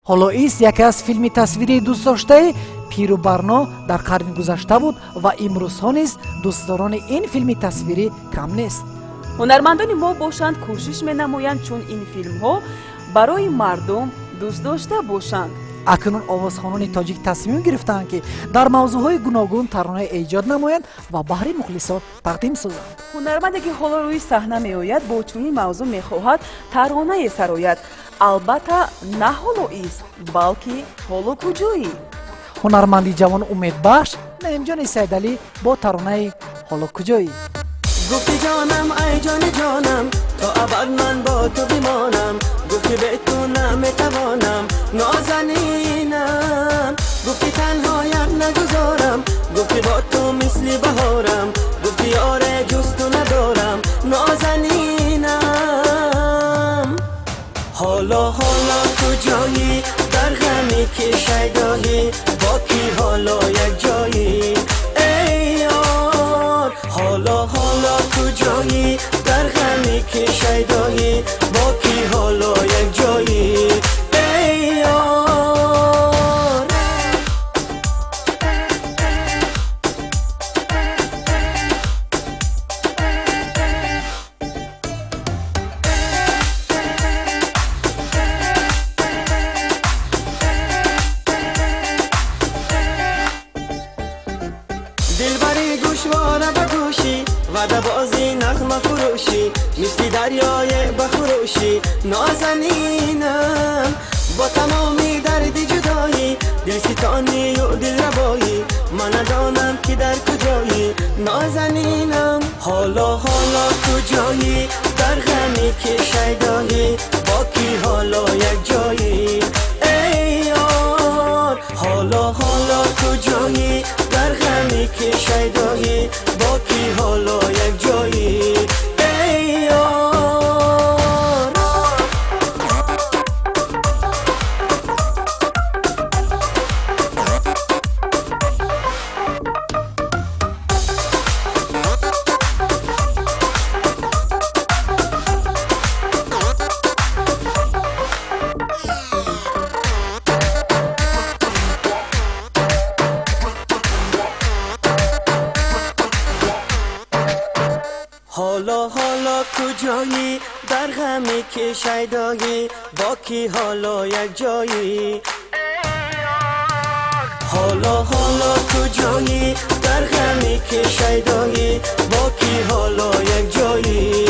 ҳолоис яке аз филми тасвирии дӯстдоштаи пиру барно дар қарни гузашта буд ва имрӯзҳо низ дӯстдорони ин филми тасвирӣ кам нест. ҳунармандони мо бошанд кӯшиш менамоянд чун ин филмҳо барои мардум дӯстдошта бошанд. акнун овозхонони тоҷик тасмим гирифтаанд ки дар мавзӯъҳои гуногун таронаи эҷод намоянд ва баҳри мухлисон тақдим созанд. ҳунарманде ки ҳоло рӯи саҳна меояд бо чунин мавзӯъ мехоҳад таронае сарояд. албатта на ҳолоис балки ҳоло куҷоӣ. ҳунарманди ҷавон умедбахш наимҷони сайдалӣ бо таронаи ҳоло куҷоӣ. گفتی جانم ای جان جانم تا ابد من با تو بمانم گفتی به تو نمیتوانم نازنینم گفتی تنهایت نگذارم گفتی با تو مثل بهارم گفتی آره جز تو ندارم نازنینم حالا حالا کجایی در غمی که شیدایی با کی حالا یک جایی ای یار حالا حالا کجایی در غمی که شیدایی با کی حالا یک جایی ای یار دلبری گوشواره بگوشی وعده بازی نغمه فروشی مثل دریای بخروشی نازنینم با تمامی درد جدایی دل ستانی و دل ربایی من ندانم که در کجایی نازنینم حالا حالا کجایی در غمی که شیدایی با کی حالا یک جایی ای یار حالا حالا کجایی در غمی که شیدایی با کی حالا یک جایی ای یار حالا حالا کجایی در غمی که شیدایی با کی حالا یک جایی حالا حالا کجایی در غمی که شیدایی با کی حالا یک جایی